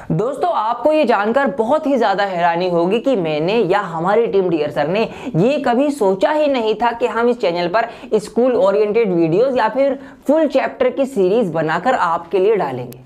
दोस्तों आपको ये जानकर बहुत ही ज्यादा हैरानी होगी कि मैंने या हमारी टीम डियर सर ने ये कभी सोचा ही नहीं था कि हम इस चैनल पर स्कूल ओरिएंटेड वीडियोस या फिर फुल चैप्टर की सीरीज बनाकर आपके लिए डालेंगे।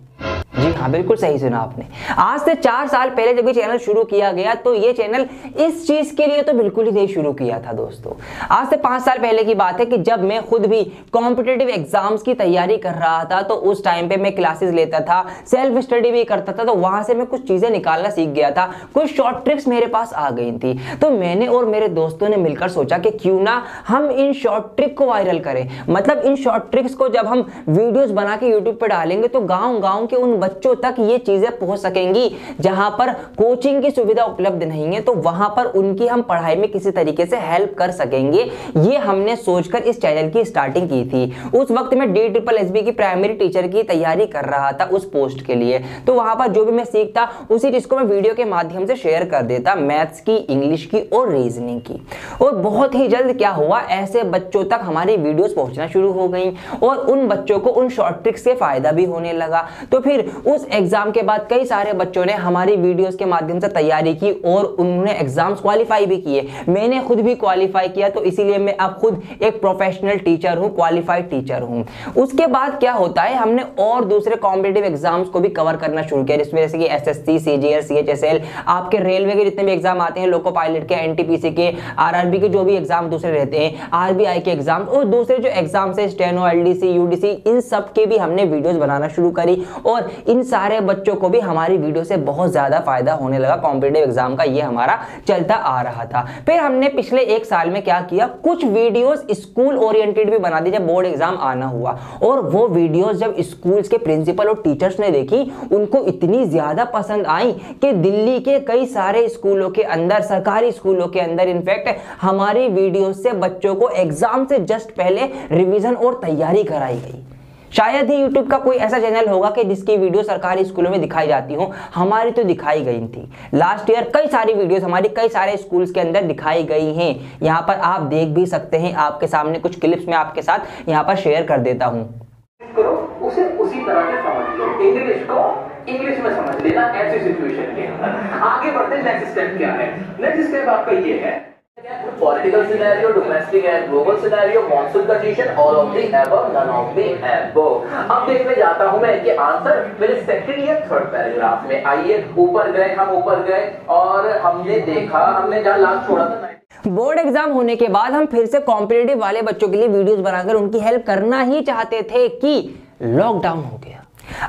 जी हाँ, बिल्कुल सही सुना आपने। आज से 4 साल पहले जब ये चैनल शुरू किया गया तो ये चैनल इस चीज के लिए तो बिल्कुल ही नहीं शुरू किया था दोस्तों। आज से 5 साल पहले की बात है कि जब मैं खुद भी कॉम्पिटिटिव एग्जाम्स की तैयारी कर रहा था तो उस टाइम पे मैं क्लासेस लेता था, सेल्फ स्टडी भी करता था, तो वहां से मैं कुछ चीजें निकालना सीख गया था, कुछ शॉर्ट ट्रिक्स मेरे पास आ गई थी। तो मैंने और मेरे दोस्तों ने मिलकर सोचा कि क्यों ना हम इन शॉर्ट ट्रिक को वायरल करें। मतलब इन शॉर्ट ट्रिक्स को जब हम वीडियोस बना के यूट्यूब पर डालेंगे तो गाँव के उन बच्चों तक ये चीजें पहुंच सकेंगी जहां पर कोचिंग की सुविधा उपलब्ध नहीं है, तो वहां पर उनकी हम पढ़ाई में किसी तरीके से हेल्प कर सकेंगे। ये हमने सोचकर इस चैनल की स्टार्टिंग की थी। उस वक्त मैं DSSB की प्राइमरी टीचर की तैयारी कर रहा था उस पोस्ट के लिए, तो वहां पर जो भी मैं सीखता उसी चीज को मैं वीडियो के माध्यम से शेयर कर देता, मैथ्स की, इंग्लिश की और रीजनिंग की। और बहुत ही जल्द क्या हुआ, ऐसे बच्चों तक हमारी वीडियोस पहुंचना शुरू हो गई और उन बच्चों को उन शॉर्ट ट्रिक्स से फायदा भी होने लगा। तो फिर उस एग्जाम के बाद कई सारे बच्चों ने हमारी वीडियोस के माध्यम से तैयारी की और उन्होंने एग्जाम्स क्वालिफाई भी किए। मैंने खुद भी क्वालिफाई किया, तो इसीलिए मैं अब खुद एक प्रोफेशनल टीचर हूं, क्वालिफाइड टीचर हूं। उसके बाद क्या होता है, हमने और दूसरे कॉम्पिटिटिव एग्जाम्स को भी कवर करना शुरू किया, जिसमें जैसे कि SSC, CGL, CHSL, आपके रेलवे के जितने भी एग्जाम आते हैं, लोको पायलट के, NTPC के, RRB के जो भी एग्जाम दूसरे रहते हैं, RBI के एग्जाम और दूसरे जो एग्जाम्स है, स्टेनो, LDC, UDC, इन सब के भी हमने वीडियोस बनाना शुरू करी और इन सारे बच्चों को भी हमारी वीडियो से बहुत ज्यादा फायदा होने लगा। कॉम्पिटिटिव एग्जाम का ये हमारा चलता आ रहा था। फिर हमने पिछले 1 साल में क्या किया, कुछ वीडियोस स्कूल ओरिएंटेड भी बना दी जब बोर्ड एग्जाम आना हुआ, और वो वीडियोस जब स्कूल्स के प्रिंसिपल और टीचर्स ने देखी उनको इतनी ज्यादा पसंद आई कि दिल्ली के कई सारे स्कूलों के अंदर, सरकारी स्कूलों के अंदर इनफैक्ट हमारी वीडियोस से बच्चों को एग्जाम से जस्ट पहले रिवीजन और तैयारी कराई गई। शायद ही YouTube का कोई ऐसा चैनल होगा कि जिसकी वीडियो सरकारी स्कूलों में दिखाई जाती हो, हमारी तो दिखाई गई थी। लास्ट ईयर कई सारी वीडियोस हमारी कई सारे स्कूल्स के अंदर दिखाई गई हैं। यहाँ पर आप देख भी सकते हैं, आपके सामने कुछ क्लिप्स में आपके साथ यहाँ पर शेयर कर देता हूँ। करो उसे उसी तरह से समझ लो, इंग्लिश को इंग्लिश में समझ लेना ऐसी सिचुएशन के अंदर। आगे बढ़ते हैं, नेक्स्ट स्टेप क्या है? नेक्स्ट स्टेप आपका ये है, political scenario, domestic and global scenario, monsoon condition, all of the above, none of the above. अब देखने जाता हूं मैं इनके आंसर मेरे सेकंड या थर्ड पैराग्राफ में। आइए ऊपर गए, हम ऊपर गए और हमने देखा, हमने जहां लास्ट छोड़ा था। बोर्ड एग्जाम होने के बाद हम फिर से कॉम्पिटिटिव वाले बच्चों के लिए वीडियोस बनाकर उनकी हेल्प करना ही चाहते थे कि लॉकडाउन हो गया।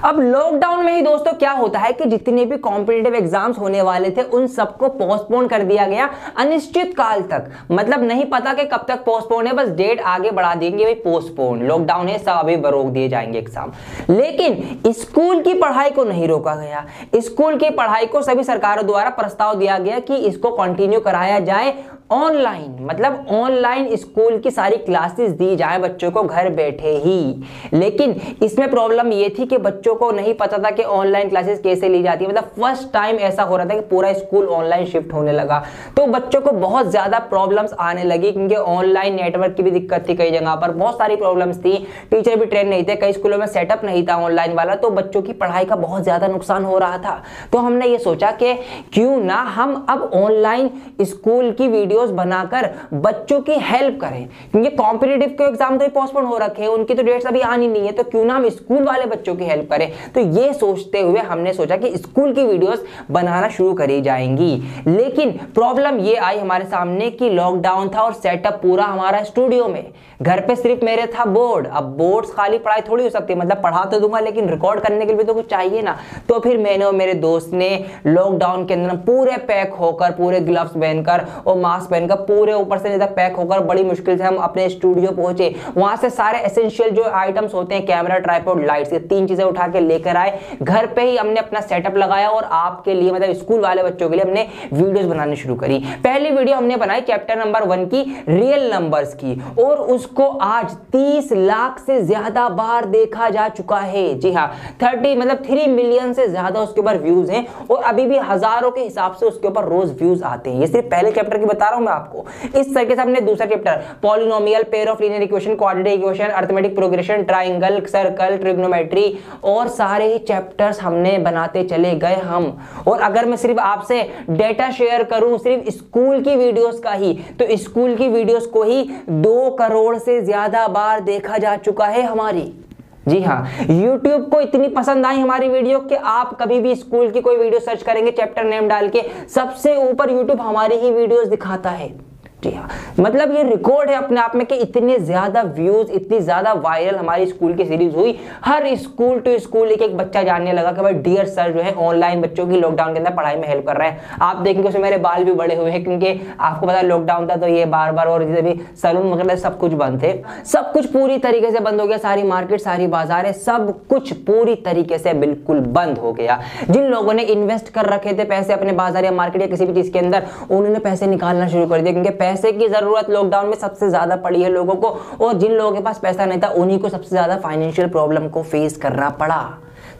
अब लॉकडाउन में ही दोस्तों क्या होता है कि जितने भी कॉम्पिटिटिव एग्जाम्स होने वाले थे उन सबको पोस्टपोन कर दिया गया अनिश्चित काल तक। मतलब नहीं पता कि कब तक पोस्टपोन है, बस डेट आगे बढ़ा देंगे, भाई पोस्टपोन, लॉकडाउन है, सब अभी रोक दिए जाएंगे एग्जाम। लेकिन स्कूल की पढ़ाई को नहीं रोका गया। स्कूल की पढ़ाई को सभी सरकारों द्वारा प्रस्ताव दिया गया कि इसको कंटिन्यू कराया जाए ऑनलाइन, मतलब ऑनलाइन स्कूल की सारी क्लासेस दी जाए बच्चों को घर बैठे ही। लेकिन इसमें प्रॉब्लम ये थी कि बच्चों को नहीं पता था कि ऑनलाइन क्लासेस कैसे ली जाती है। मतलब फर्स्ट टाइम ऐसा हो रहा था कि पूरा स्कूल ऑनलाइन शिफ्ट होने लगा, तो बच्चों को बहुत ज्यादा प्रॉब्लम्स आने लगी, क्योंकि ऑनलाइन नेटवर्क की भी दिक्कत थी, कई जगह पर बहुत सारी प्रॉब्लम्स थी, टीचर भी ट्रेन नहीं थे, कई स्कूलों में सेटअप नहीं था ऑनलाइन वाला, तो बच्चों की पढ़ाई का बहुत ज्यादा नुकसान हो रहा था। तो हमने ये सोचा कि क्यों ना हम अब ऑनलाइन स्कूल की वीडियो बनाकर बच्चों की हेल्प करें, क्योंकि कॉम्पिटिटिव के एग्जाम तो पोस्टपोन हो रखे हैं, उनकी तो डेट्स अभी आनी नहीं है, तो क्यों ना हम स्कूल वाले बच्चों की हेल्प करें। तो ये सोचते हुए हमने सोचा कि स्कूल की वीडियोस बनाना शुरू करी जाएंगी। लेकिन प्रॉब्लम ये आई हमारे सामने कि लॉकडाउन था और सेटअप पूरा हमारा स्टूडियो में, घर पे सिर्फ मेरे था बोर्ड। अब बोर्ड्स खाली पढ़ाई थोड़ी हो सकती है, मतलब पढ़ा तो दूंगा लेकिन रिकॉर्ड करने के लिए तो कुछ चाहिए ना। तो फिर मैंने और मेरे दोस्त ने लॉकडाउन के अंदर पूरे पैक होकर, पूरे ग्लव्स पहनकर और मास्क पहनकर, पूरे ऊपर से नीचे तक पैक होकर बड़ी मुश्किल से हम अपने स्टूडियो पहुंचे। वहां से सारे एसेंशियल जो आइटम्स होते हैं, कैमरा, ट्राइपॉड, लाइट्स, ये 3 चीजें उठा के लेकर आए। घर पे ही हमने अपना सेटअप लगाया और आपके लिए, मतलब स्कूल वाले बच्चों के लिए हमने वीडियोस बनानी शुरू करी। पहली वीडियो हमने बनाई चैप्टर नंबर 1 की, रियल नंबर्स की, और उसको आज 30 लाख से ज्यादा बार देखा जा चुका है। जी हाँ, 3 मिलियन से ज्यादा उसके ऊपर व्यूज हैं और अभी भी हजारों के हिसाब से उसके ऊपर रोज व्यूज आते हैं। ये सिर्फ पहले चैप्टर की बता रहा हूं मैं आपको। इस तरीके से हमने दूसरा chapter polynomial, pair of linear equation, quadratic equation, arithmetic progression, triangle, circle, trigonometry और सारे ही चैप्टर्स हमने बनाते चले गए हम। और अगर मैं सिर्फ आपसे डेटा शेयर करूं सिर्फ स्कूल की वीडियोस का ही, तो स्कूल की वीडियोस को ही 2 करोड़ से ज्यादा बार देखा जा चुका है हमारी। जी हाँ, YouTube को इतनी पसंद आई हमारी वीडियो कि आप कभी भी स्कूल की कोई वीडियो सर्च करेंगे चैप्टर नेम डाल के, सबसे ऊपर YouTube हमारी ही वीडियोस दिखाता है। जी हाँ, मतलब ये रिकॉर्ड है अपने आप में कि इतने ज्यादा व्यूज, इतनी ज्यादा वायरल हमारी स्कूल की सीरीज हुई। हर स्कूल टू स्कूल एक बच्चा जानने लगा कि भाई डियर सर जो है ऑनलाइन बच्चों की लॉकडाउन के अंदर पढ़ाई में हेल्प कर रहे हैं। आप देखेंगे उसमें मेरे बाल भी बड़े हुए हैं, क्योंकि आपको पता है लॉकडाउन था तो ये बार और भी सैलून वगैरह सब कुछ बंद थे। सब कुछ पूरी तरीके से बंद हो गया, सारी मार्केट, सारी बाजारें, सब कुछ पूरी तरीके से बिल्कुल बंद हो गया। जिन लोगों ने इन्वेस्ट कर रखे थे पैसे अपने बाजार या मार्केट या किसी भी चीज के अंदर, उन्होंने पैसे निकालना शुरू कर दिया, क्योंकि पैसे की जरूरत लॉकडाउन में सबसे ज्यादा पड़ी है लोगों को। और जिन लोगों के पास पैसा नहीं था उन्हीं को सबसे ज्यादा फाइनेंशियल प्रॉब्लम को फेस करना पड़ा।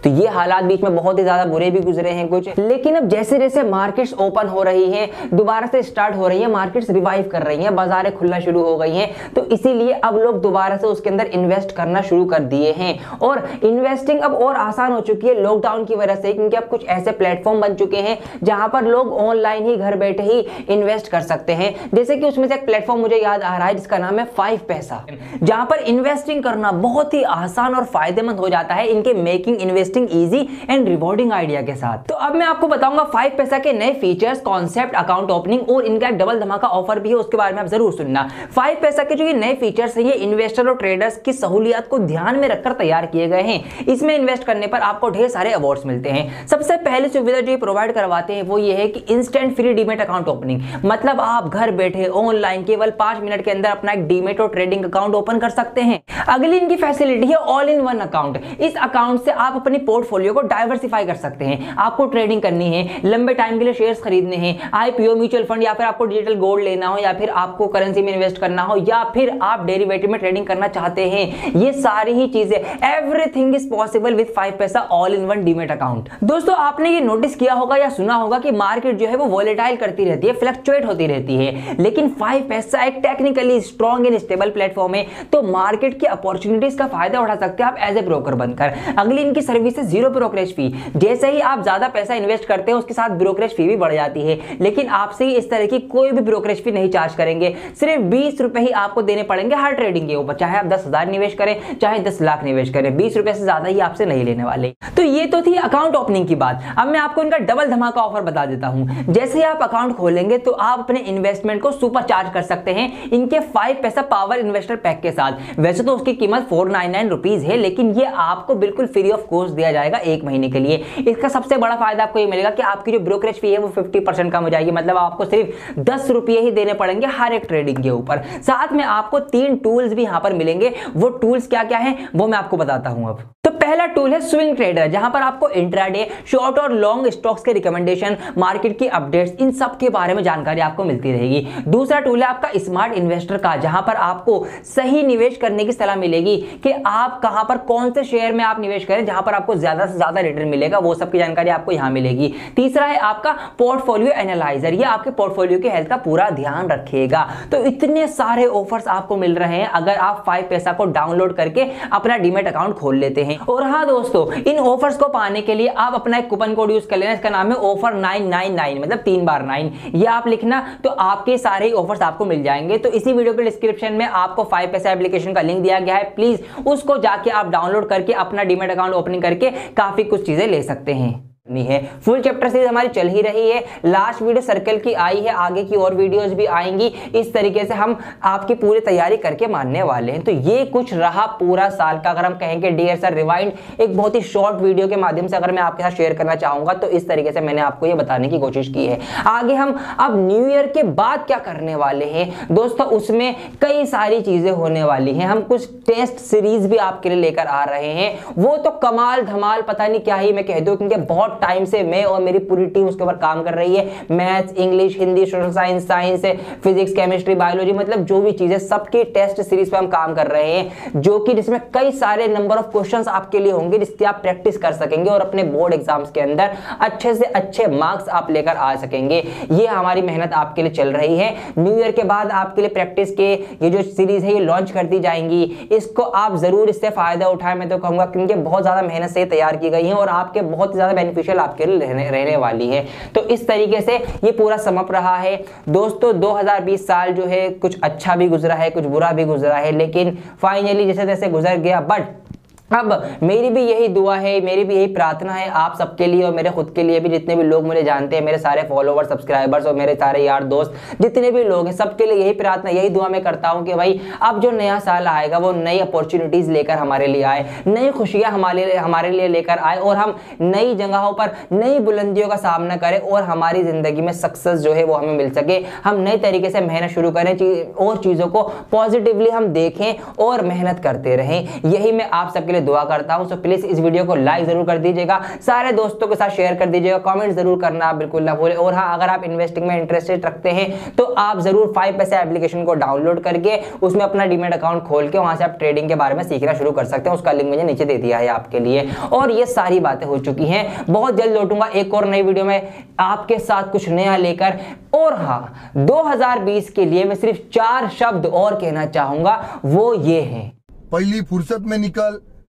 तो ये हालात बीच में बहुत ही ज्यादा बुरे भी गुजरे हैं कुछ। लेकिन अब जैसे जैसे मार्केट्स ओपन हो रही हैं, दोबारा से स्टार्ट हो रही है, मार्केट्स रिवाइव कर रही हैं, बाजारें खुलना शुरू हो गई हैं, तो इसीलिए अब लोग दोबारा से उसके अंदर इन्वेस्ट करना शुरू कर दिए हैं। और इन्वेस्टिंग अब और आसान हो चुकी है लॉकडाउन की वजह से, क्योंकि अब कुछ ऐसे प्लेटफॉर्म बन चुके हैं जहां पर लोग ऑनलाइन ही घर बैठे ही इन्वेस्ट कर सकते हैं। जैसे कि उसमें से एक प्लेटफॉर्म मुझे याद आ रहा है जिसका नाम है 5 पैसा, जहां पर इन्वेस्टिंग करना बहुत ही आसान और फायदेमंद हो जाता है इनके making investing easy and rewarding idea के साथ। तो अब मैं आपको बताऊंगा 5 पैसा के नए फीचर्स, कॉन्सेप्ट, अकाउंट ओपनिंग और इनका एक डबल धमाका ऑफर भी है, उसके बारे में आप जरूर सुनना। 5 पैसा के जो ये नए फीचर्स हैं ये इन्वेस्टर और ट्रेडर्स की सहूलियत को ध्यान में रखकर तैयार किए गए हैं। इसमें इन्वेस्ट करने पर आपको ढेर सारे अवार्ड्स मिलते हैं। सबसे पहली सुविधा जो ये प्रोवाइड करवाते हैं वो ये है कि instant free demat account opening, मतलब आप घर बैठे ऑनलाइन केवल 5 मिनट के अंदर अपना एक डीमेट और ट्रेडिंग अकाउंट ओपन कर सकते हैं। अगली इनकी फैसिलिटी है ऑल इन वन अकाउंट। इस अकाउंट से आप अपनी पोर्टफोलियो को डाइवर्सिफाई कर सकते हैं। आपको ट्रेडिंग करनी है, लंबे टाइम के लिए शेयर्स खरीदने हैं, आईपीओ, म्यूचुअल फंड, या फिर आपको डिजिटल गोल्ड लेना हो, या फिर आपको करेंसी में इन्वेस्ट करना हो, या फिर आप डेरिवेटिव में ट्रेडिंग करना चाहते हैं, ये सारी ही चीजें, एवरीथिंग इज पॉसिबल विद 5 पैसा all in one demat account. दोस्तों आपने ये नोटिस किया होगा या सुना होगा कि मार्केट जो है वो वॉलेटाइल करती रहती है, फ्लक्चुएट होती रहती है, लेकिन 5 पैसा एक technically strong and stable platform है, तो मार्केट की अपॉर्चुनिटीज का फायदा उठा सकते हैं आप एज ए ब्रोकर बनकर। अगली इनकी सर्विस है जीरो ब्रोकरेज फी। जैसे ही आप ज्यादा पैसा इन्वेस्ट करते हैं उसके साथ ब्रोकरेज फी भी बढ़ जाती है, लेकिन आपसे इस तरह की कोई भी ब्रोकरेज फी नहीं चार्ज करेंगे। सिर्फ 20 रुपए ही आपको देने पड़ेंगे हर ट्रेडिंग के ऊपर, चाहे आप 10,000 निवेश करें चाहे 10 लाख निवेश करें, 20 रुपए से ज्यादा ही आपसे नहीं लेने वाले। तो ये तो थी अकाउंट ओपनिंग की बात। अब मैं आपको इनका डबल धमाका ऑफर बता देता हूं। जैसे ही आप अकाउंट खोलेंगे तो आप अपने इन्वेस्टमेंट को सुपर चार्ज कर सकते हैं इनके 5 पैसा पावर इन्वेस्टर पैक के साथ। वैसे तो उसकी कीमत 499 रुपीज है, लेकिन ये आपको बिल्कुल फ्री ऑफ कॉस्ट दिया जाएगा 1 महीने के लिए। इसका सबसे बड़ा फायदा आपको ये मिलेगा कि आपकी जो ब्रोकरेज फी है वो 50% कम हो जाएगी, मतलब आपको सिर्फ 10 रुपये ही देने पड़ेंगे हर एक ट्रेडिंग के ऊपर। साथ में आपको 3 टूल्स भी यहां पर मिलेंगे। वो टूल्स क्या क्या है वो मैं आपको बताता हूं। अब तो पहला टूल है स्विंग ट्रेडर, जहां पर आपको इंट्राडे, शॉर्ट और लॉन्ग स्टॉक्स के रिकमेंडेशन, मार्केट की अपडेट्स, इन सब के बारे में जानकारी आपको मिलती रहेगी। दूसरा टूल है आपका स्मार्ट इन्वेस्टर का, जहां पर आपको सही निवेश करने की सलाह मिलेगी कि आप कहां पर कौन से शेयर में आप निवेश करें जहां पर आपको ज्यादा से ज्यादा रिटर्न मिलेगा, वो सब की जानकारी आपको यहां मिलेगी। तीसरा है आपका पोर्टफोलियो एनालाइजर, ये आपके पोर्टफोलियो की हेल्थ का पूरा ध्यान रखेगा। तो इतने सारे ऑफर्स आपको मिल रहे हैं अगर आप 5 पैसा को डाउनलोड करके अपना डीमेट अकाउंट खोल लेते हैं। और हाँ दोस्तों, इन ऑफर्स को पाने के लिए आप अपना एक कूपन कोड यूज कर लेना, इसका नाम है ऑफर 999, मतलब 3 बार 9। ये आप लिखना तो आपके सारे ऑफर्स आपको मिल जाएंगे। तो इसी वीडियो के डिस्क्रिप्शन में आपको 5 पैसा एप्लीकेशन का लिंक दिया गया है, प्लीज उसको जाके आप डाउनलोड करके अपना डीमेट अकाउंट ओपनिंग करके काफी कुछ चीजें ले सकते हैं। है फुल चैप्टर सीरीज हमारी चल ही रही है। लास्ट वीडियो सर्कल की आई है, आगे की और वीडियोस भी आएंगी। इस तरीके से हम आपकी पूरी तैयारी करके मानने वाले हैं। तो ये कुछ रहा पूरा साल का, अगर हम कहेंगे डियर सर रिवाइंड, एक बहुत ही शॉर्ट वीडियो के माध्यम से अगर मैं आपके साथ शेयर करना चाहूंगा तो इस तरीके से मैंने आपको ये बताने की कोशिश की है। आगे हम अब न्यू ईयर के बाद क्या करने वाले हैं दोस्तों, उसमें कई सारी चीजें होने वाली हैं। हम कुछ टेस्ट सीरीज भी आपके लिए लेकर आ रहे हैं, वो तो कमाल धमाल पता नहीं क्या ही मैं कह दूं, क्योंकि बहुत बहुत टाइम से मैं और मेरी पूरी टीम उसके ऊपर काम कर रही है। Maths, English, Hindi, social science, physics, chemistry, biology, मतलब जो भी चीजें सबकी टेस्ट सीरीज पे हम काम कर रहे हैं, जो कि जिसमें कई सारे नंबर ऑफ क्वेश्चंस आपके लिए होंगे जिसकी आप प्रैक्टिस कर सकेंगे और अपने बोर्ड एग्जाम्स के अंदर अच्छे से अच्छे मार्क्स आप लेकर आ सकेंगे। ये हमारी मेहनत आपके लिए चल रही है। न्यू ईयर के बाद आपके लिए प्रैक्टिस के ये जो सीरीज है ये लॉन्च कर दी जाएंगी। इसको आप जरूर इससे फायदा उठाएं, मैं तो कहूंगा, क्योंकि बहुत ज्यादा मेहनत से तैयार की गई है और आपके बहुत ज्यादा बेनिफिशियल आपके लिए रहने वाली है। तो इस तरीके से ये पूरा समअप रहा है दोस्तों। 2020 साल जो है कुछ अच्छा भी गुजरा है, कुछ बुरा भी गुजरा है, लेकिन फाइनली जैसे तैसे गुजर गया। बट अब मेरी भी यही दुआ है, मेरी भी यही प्रार्थना है आप सबके लिए और मेरे खुद के लिए भी, जितने भी लोग मुझे जानते हैं, मेरे सारे फॉलोवर्स, सब्सक्राइबर्स और मेरे सारे यार दोस्त जितने भी लोग हैं, सबके लिए यही प्रार्थना, यही दुआ मैं करता हूं कि भाई अब जो नया साल आएगा वो नई अपॉर्चुनिटीज लेकर हमारे लिए आए, नई खुशियां हमारे लिए लेकर आए और हम नई जगहों पर नई बुलंदियों का सामना करें और हमारी जिंदगी में सक्सेस जो है वो हमें मिल सके। हम नए तरीके से मेहनत शुरू करें और चीजों को पॉजिटिवली हम देखें और मेहनत करते रहें, यही मैं आप सबके लिए दुआ करता हूं। सो प्लीज इस वीडियो को लाइक जरूर कर दीजिएगा, सारे दोस्तों के साथ शेयर कर दीजिएगा, कमेंट जरूर करना आप बिल्कुल ना भूलें। और हाँ, अगर आप इन्वेस्टिंग में इंटरेस्टेड रखते हैं तो आप जरूर 5 पैसे एप्लीकेशन को डाउनलोड करके उसमें अपना डीमैट अकाउंट खोल के वहां से आप ट्रेडिंग के बारे में सीखना शुरू कर सकते हैं। उसका लिंक मैंने नीचे दे दिया है आपके लिए। और ये सारी बातें हो चुकी हैं, बहुत जल्द लौटूंगा एक और नई वीडियो में आपके साथ कुछ नया लेकर। और हाँ, 2020 के लिए मैं सिर्फ 4 शब्द और कहना चाहूंगा, वो ये है, पहली फुर्सत में निकल,